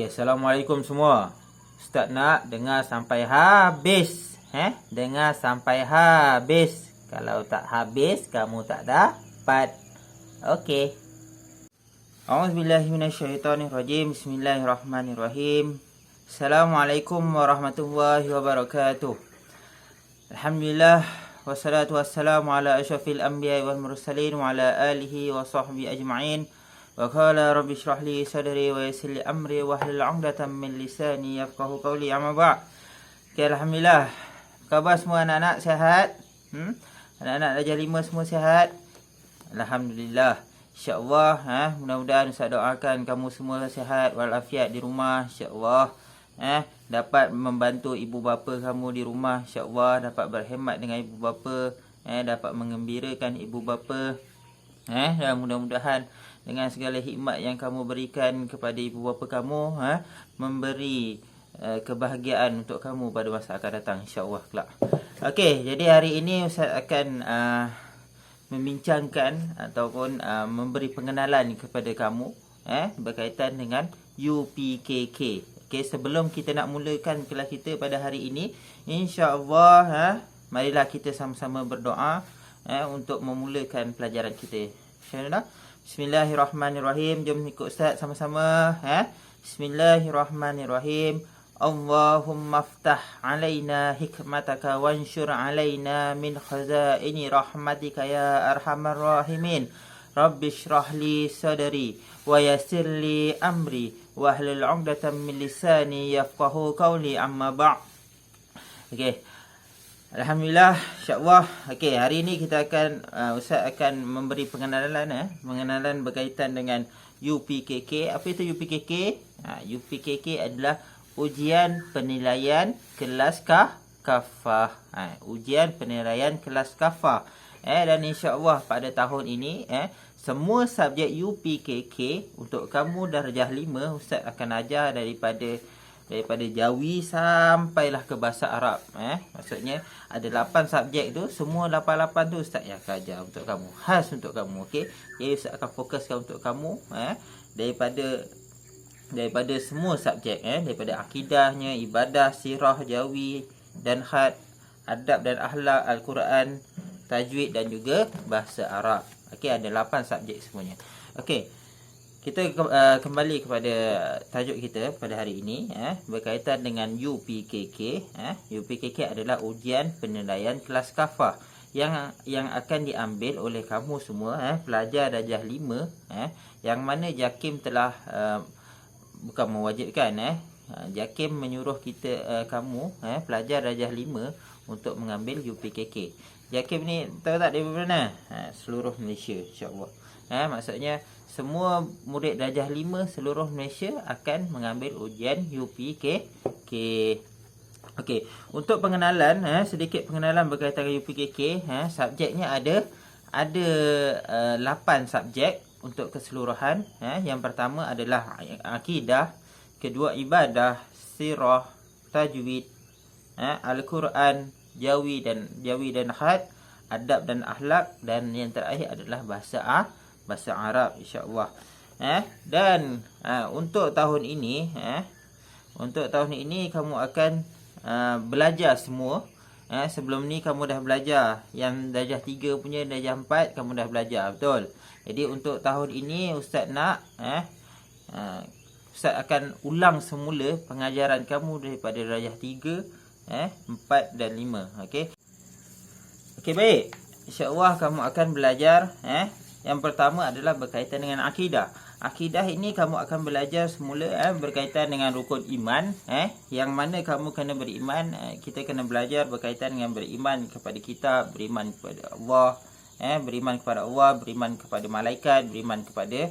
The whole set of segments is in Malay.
Okey, Assalamualaikum semua. Ustaz nak dengar sampai habis. Dengar sampai habis. Kalau tak habis, kamu tak dapat. Okey. A'udzubillahi minasyaitonirrajim. Bismillahirrahmanirrahim. Assalamualaikum warahmatullahi wabarakatuh. Alhamdulillah. Wassalatu wassalamu ala asyrafil anbiya'i wal mursalin wa ala alihi wa sahbihi ajma'in. Wa qala rabbi shrah li sadri wa yassir li amri wa hlul 'uqdatam min lisani yafqahu qawli, amma ba'd. Okay, alhamdulillah. Khabar semua anak-anak sihat? Anak-anak darjah 5 semua sihat? Alhamdulillah. InsyaAllah mudah-mudahan Ustaz doakan kamu semua sihat walafiat di rumah, insyaAllah. Dapat membantu ibu bapa kamu di rumah, insyaAllah. Dapat berkhidmat dengan ibu bapa, dapat mengembirakan ibu bapa. Dan mudah-mudahan dengan segala hikmat yang kamu berikan kepada ibu bapa kamu, memberi kebahagiaan untuk kamu pada masa akan datang, insya-Allah kelak. Okey, jadi hari ini Ustaz akan membincangkan ataupun memberi pengenalan kepada kamu berkaitan dengan UPKK. Okey, sebelum kita nak mulakan kelas kita pada hari ini, insya-Allah marilah kita sama-sama berdoa untuk memulakan pelajaran kita. Insya-Allah. Bismillahirrahmanirrahim. Jom ikut Ustaz sama-sama. Bismillahirrahmanirrahim. Allahumma aftah alaina hikmataka wanshur alaina min khazaini rahmatika ya arhamar rahimin. Rabbi shrah li sadri wa yassir li amri wa hlul 'uqdatam min lisani yafqahu qawli, amma ba'd. Okey. Alhamdulillah, insya-Allah. Okey, hari ini kita akan Ustaz akan memberi pengenalan berkaitan dengan UPKK. Apa itu UPKK? UPKK adalah ujian penilaian kelas kafah. Ujian penilaian kelas kafah. Dan insya-Allah pada tahun ini semua subjek UPKK untuk kamu darjah 5 Ustaz akan ajar daripada Jawi sampailah ke bahasa Arab. Maksudnya ada 8 subjek tu, semua 8 tu Ustaz yang akan ajar untuk kamu, khas untuk kamu. Okey, jadi Ustaz akan fokuskan untuk kamu daripada semua subjek, daripada akidahnya, ibadah, sirah, Jawi dan khat, adab dan akhlak, al-Quran, tajwid dan juga bahasa Arab. Okey, ada 8 subjek semuanya. Okey, kita kembali kepada tajuk kita pada hari ini, berkaitan dengan UPKK. UPKK adalah ujian penilaian kelas kafah yang akan diambil oleh kamu semua, pelajar darjah 5, yang mana JAKIM telah bukan mewajibkan, JAKIM menyuruh kita kamu pelajar darjah 5 untuk mengambil UPKK. JAKIM ni tahu tak dari mana? Seluruh Malaysia, insya-Allah. Maksudnya semua murid darjah 5 seluruh Malaysia akan mengambil ujian UPKK. Okey, untuk pengenalan, sedikit pengenalan berkaitan dengan UPKK. Subjeknya ada 8 subjek untuk keseluruhan. Yang pertama adalah akidah, kedua ibadah, sirah, tajwid, al-Quran, Jawi dan khat, adab dan akhlak, dan yang terakhir adalah bahasa Arab, insya-Allah. Dan untuk tahun ini kamu akan belajar semua. Sebelum ni kamu dah belajar yang darjah 3 punya, darjah 4 kamu dah belajar, betul? Jadi untuk tahun ini Ustaz nak Ustaz akan ulang semula pengajaran kamu daripada darjah 3, 4 dan 5. Okey. Okey, baik. Insya-Allah kamu akan belajar yang pertama adalah berkaitan dengan akidah. Akidah ini kamu akan belajar semula berkaitan dengan rukun iman, yang mana kamu kena beriman. Kita kena belajar berkaitan dengan beriman kepada kitab, beriman kepada Allah, beriman kepada Allah, beriman kepada malaikat, beriman kepada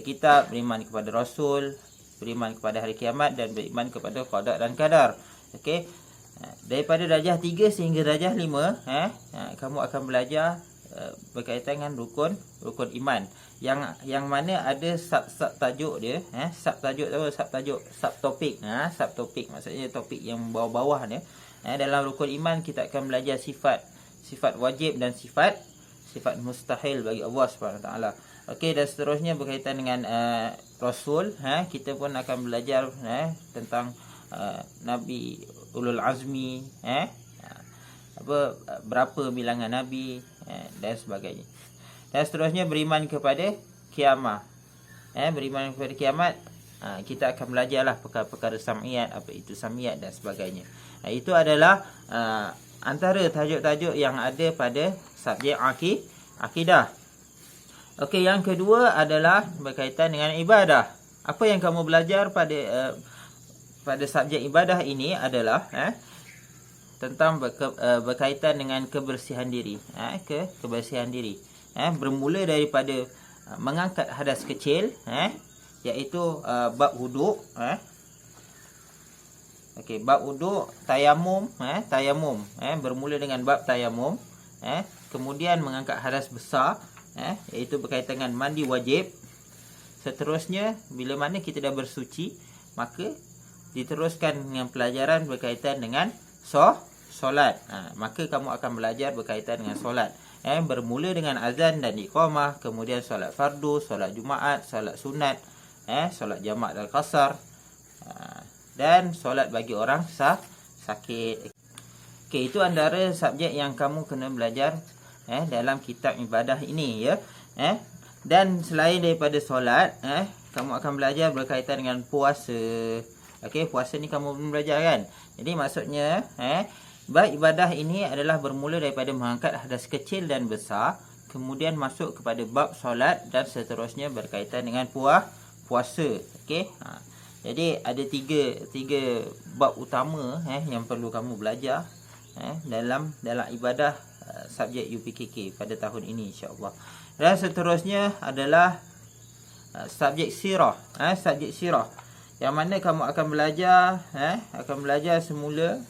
kitab, beriman kepada rasul, beriman kepada hari kiamat dan beriman kepada qada dan qadar. Okey. Daripada darjah 3 sehingga darjah 5, kamu akan belajar berkaitan dengan rukun iman, yang mana ada sub tajuk dia, subtopik. Subtopik maksudnya topik yang bawah-bawah dia. Dalam rukun iman kita akan belajar sifat wajib dan sifat mustahil bagi Allah Subhanahu Wa Taala. Okey, dan seterusnya berkaitan dengan Rasul, kita pun akan belajar tentang Nabi Ulul Azmi, berapa bilangan Nabi, dan sebagainya. Dan seterusnya beriman kepada kiamat. Beriman kepada kiamat, kita akan belajarlah perkara-perkara sam'iyat, apa itu sam'iyat dan sebagainya. Itu adalah antara tajuk-tajuk yang ada pada subjek akidah. Okey, yang kedua adalah berkaitan dengan ibadah. Apa yang kamu belajar pada subjek ibadah ini adalah tentang berkaitan dengan kebersihan diri. Kebersihan diri. Bermula daripada mengangkat hadas kecil, iaitu bab wuduk. Okey, bab wuduk, tayamum, tayamum, bermula dengan bab tayamum, kemudian mengangkat hadas besar, iaitu berkaitan dengan mandi wajib. Seterusnya, bila mana kita dah bersuci, maka diteruskan dengan pelajaran berkaitan dengan solat. Maka kamu akan belajar berkaitan dengan solat. Bermula dengan azan dan iqamah, kemudian solat fardu, solat Jumaat, solat sunat, solat jamak dan qasar, dan solat bagi orang sakit. Okey, itu antara subjek yang kamu kena belajar dalam kitab ibadah ini, ya. Dan selain daripada solat, kamu akan belajar berkaitan dengan puasa. Okey, puasa ni kamu belum belajar kan? Jadi maksudnya, bab ibadah ini adalah bermula daripada mengangkat hadas kecil dan besar, kemudian masuk kepada bab solat dan seterusnya berkaitan dengan puasa. Okey. Jadi ada tiga bab utama yang perlu kamu belajar dalam ibadah subjek UPKK pada tahun ini, insya-Allah. Dan seterusnya adalah subjek sirah, subjek sirah, yang mana kamu akan belajar semula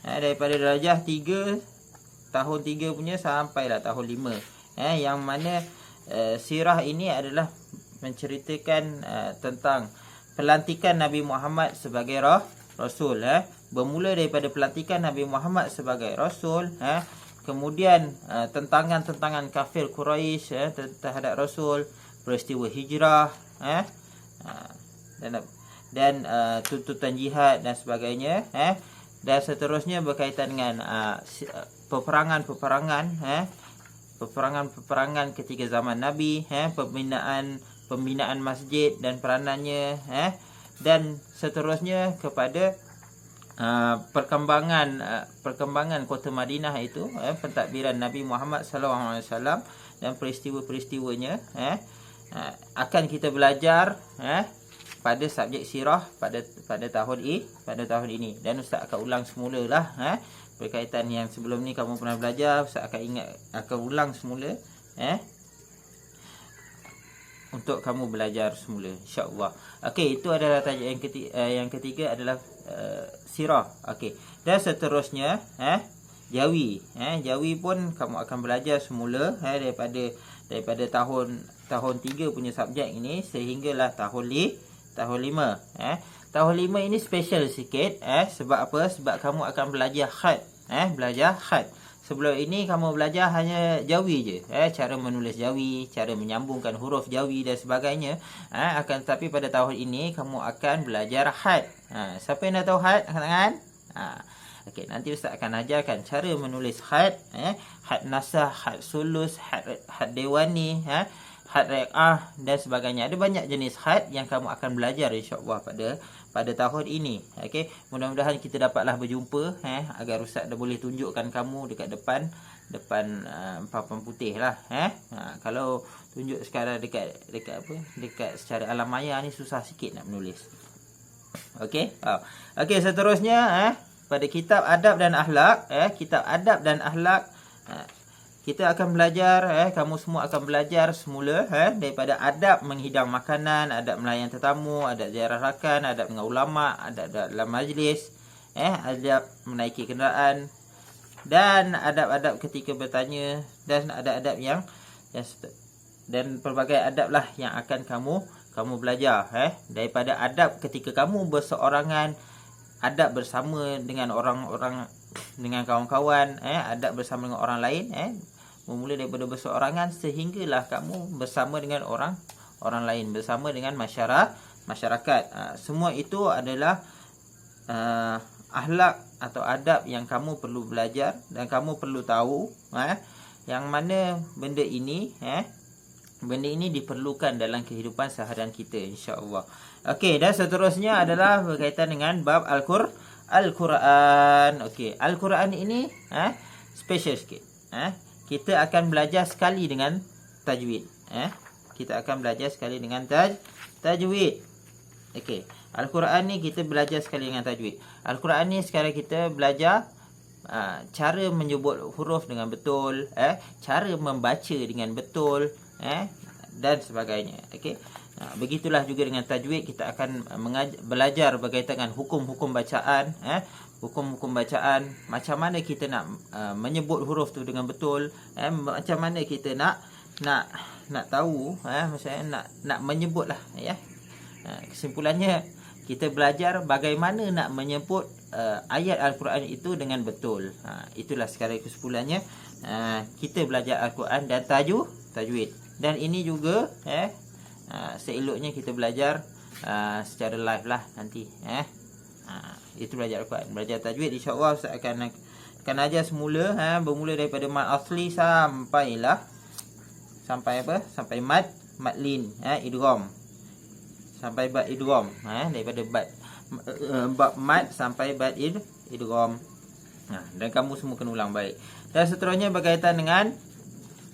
daripada darjah 3, tahun 3 punya sampailah tahun 5, yang mana sirah ini adalah menceritakan tentang pelantikan Nabi Muhammad sebagai Rasul. Bermula daripada pelantikan Nabi Muhammad sebagai Rasul, kemudian tentangan-tentangan kafir Quraisy terhadap Rasul, peristiwa hijrah, dan tuntutan jihad dan sebagainya, dan seterusnya berkaitan dengan peperangan ketika zaman Nabi, pembinaan masjid dan peranannya, dan seterusnya kepada perkembangan kota Madinah itu, pentadbiran Nabi Muhammad SAW dan peristiwa-peristiwanya, akan kita belajar pada subjek sirah pada tahun ini. Dan Ustaz akan ulang semula lah berkaitan yang sebelum ni kamu pernah belajar. Ustaz akan ulang semula untuk kamu belajar semula, insya-Allah. Okey, itu adalah tajuk yang ketiga adalah sirah. Okey. Dan seterusnya jawi. Jawi pun kamu akan belajar semula daripada tahun 3 punya subjek ini sehinggalah tahun 5. Tahun 5 ini special sikit, sebab apa? Sebab kamu akan belajar khat, belajar khat. Sebelum ini kamu belajar hanya jawi je, cara menulis jawi, cara menyambungkan huruf jawi dan sebagainya. Akan tetapi pada tahun ini kamu akan belajar khat. Siapa yang dah tahu khat? Angkat tangan. Okey, nanti Ustaz akan ajarkan cara menulis khat, khat nasah, khat sulus, khat dewani, khat raqah dan sebagainya. Ada banyak jenis khat yang kamu akan belajar, insya-Allah, pada tahun ini. Okey, mudah-mudahan kita dapatlah berjumpa, agar Ustaz dah boleh tunjukkan kamu dekat depan papan putih lah. Kalau tunjuk sekarang dekat secara alam maya ni susah sikit nak menulis. Okey. Okey, seterusnya pada kitab adab dan akhlak, kitab adab dan akhlak, kita akan belajar, kamu semua akan belajar semula daripada adab menghidang makanan, adab melayan tetamu, adab ziarah rakan, adab dengan ulama, adab dalam majlis, adab menaiki kenderaan, dan adab-adab ketika bertanya, dan adab-adab yang dan pelbagai adab lah yang akan kamu belajar, daripada adab ketika kamu berseorangan, adab bersama dengan orang-orang, dengan kawan-kawan, adab bersama dengan orang lain, bermula daripada berseorangan sehinggalah kamu bersama dengan orang lain, bersama dengan masyarakat. Semua itu adalah akhlak atau adab yang kamu perlu belajar dan kamu perlu tahu yang mana benda ini diperlukan dalam kehidupan seharian kita, insya-Allah. Okey, dan seterusnya adalah berkaitan dengan bab Al-Quran. Okey, Al-Quran ini special sikit. Kita akan belajar sekali dengan tajwid. Kita akan belajar sekali dengan tajwid. Okey, Al-Quran ni kita belajar sekali dengan tajwid. Al-Quran ni sekarang kita belajar cara menyebut huruf dengan betul, cara membaca dengan betul, dan sebagainya. Okey. Begitulah juga dengan tajwid, kita akan belajar berkaitan dengan hukum-hukum bacaan, hukum-hukum bacaan, macam mana kita nak menyebut huruf tu dengan betul, macam mana kita nak tahu, maksudnya nak menyebutlah, ya. Kesimpulannya kita belajar bagaimana nak menyebut ayat Al-Quran itu dengan betul. Itulah sekarang kesimpulannya. Kita belajar Al-Quran dan tajwid. Dan ini juga seeloknya kita belajar secara live lah nanti. Itu belajar Al-Quran, belajar tajwid, insya-Allah Ustaz akan ajar semula, bermula daripada mad asli sampai mad lin, idgham. Sampai bad idgham, daripada bab mad sampai bad idgham. Dan kamu semua kena ulang balik. Dan seterusnya berkaitan dengan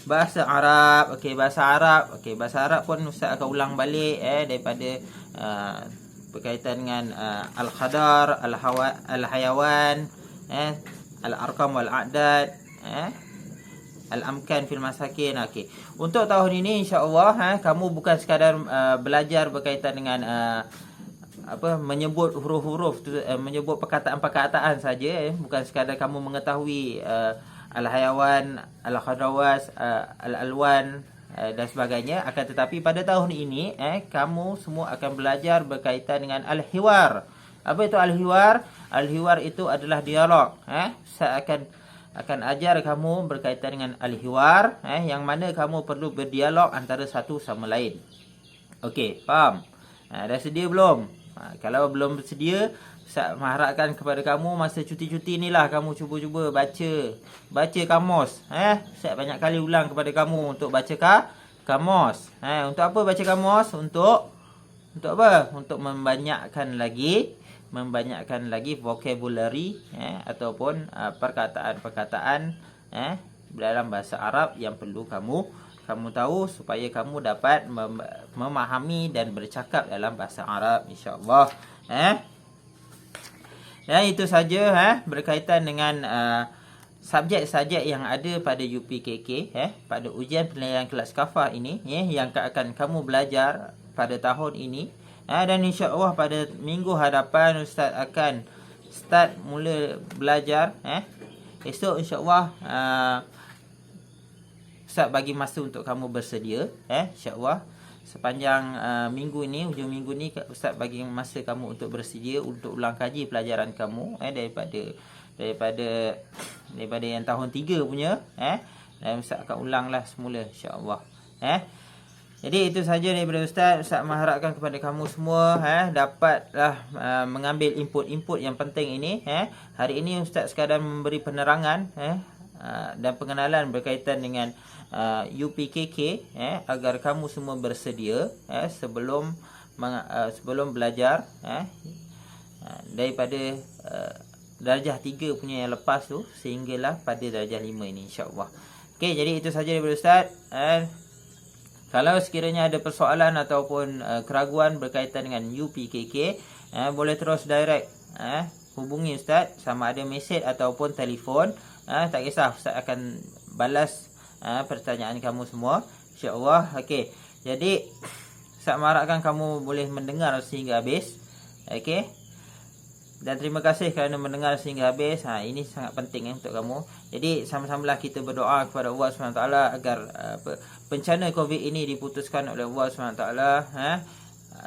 bahasa Arab. Okey, bahasa Arab. Okey, bahasa Arab pun Ustaz akan ulang balik daripada berkaitan dengan al-qadar, al-hayawan, al-arqam wal-a'dad, al-amkan fil masakin. Okey. Untuk tahun ini insya-Allah kamu bukan sekadar belajar berkaitan dengan menyebut huruf-huruf tu, menyebut perkataan-perkataan saja, bukan sekadar kamu mengetahui al-hayawan, al-khadrawas, al-alwan dan sebagainya, akan tetapi pada tahun ini kamu semua akan belajar berkaitan dengan al-hiwar. Apa itu al-hiwar? Al-hiwar itu adalah dialog. Saya akan ajar kamu berkaitan dengan al-hiwar, yang mana kamu perlu berdialog antara satu sama lain. Okey, faham? Dah sedia belum? Kalau belum bersedia, Ustaz mengharapkan kepada kamu masa cuti-cuti inilah kamu cuba-cuba baca kamus. Ustaz banyak kali ulang kepada kamu untuk baca kamus. Untuk apa baca kamus? Untuk apa? Untuk membanyakkan lagi vocabulary, ataupun perkataan-perkataan dalam bahasa Arab yang perlu kamu tahu supaya kamu dapat memahami dan bercakap dalam bahasa Arab, insya-Allah. Dan itu saja berkaitan dengan subjek-subjek yang ada pada UPKK, pada ujian penilaian kelas kafah ini, yang akan kamu belajar pada tahun ini. Dan insya-Allah pada minggu hadapan Ustaz akan start mula belajar. Esok insya-Allah Ustaz bagi masa untuk kamu bersedia, insya-Allah. Sepanjang minggu ini, hujung minggu ni, Ustaz bagi masa kamu untuk bersedia untuk ulang kaji pelajaran kamu, daripada yang tahun 3 punya, dan Ustaz akan ulanglah semula, insya-Allah. Jadi itu saja daripada Ustaz. Ustaz mengharapkan kepada kamu semua dapatlah mengambil input-input yang penting ini. Hari ini Ustaz sekadar memberi penerangan dan pengenalan berkaitan dengan UPKK, agar kamu semua bersedia sebelum belajar daripada darjah 3 punya yang lepas tu sehinggalah pada darjah 5 ini, insya-Allah. Okey, jadi itu saja daripada Ustaz. Kalau sekiranya ada persoalan ataupun keraguan berkaitan dengan UPKK, boleh terus direct hubungi Ustaz, sama ada mesej ataupun telefon. Tak kisah, Ustaz akan balas pertanyaan kamu semua, insya-Allah. Okey. Jadi Ustaz mengharapkan kamu boleh mendengar sehingga habis. Okey. Dan terima kasih kerana mendengar sehingga habis. Ini sangat penting untuk kamu. Jadi sama-samalah kita berdoa kepada Allah SWT agar bencana Covid ini diputuskan oleh Allah SWT,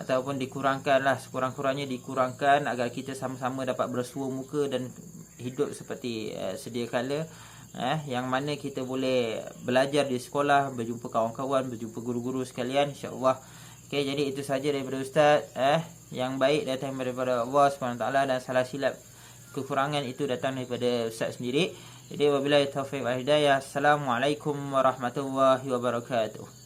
ataupun dikurangkanlah, sekurang-kurangnya dikurangkan, agar kita sama-sama dapat bersua muka dan hidup seperti sedia kala. yang mana kita boleh belajar di sekolah, berjumpa kawan-kawan, berjumpa guru-guru sekalian, insya-Allah. Okey, jadi itu saja daripada ustaz. Yang baik datang daripada Allah SWT, dan salah silap kekurangan itu datang daripada ustaz sendiri. Jadi wabillahi taufiq wal hidayah. Assalamualaikum warahmatullahi wabarakatuh.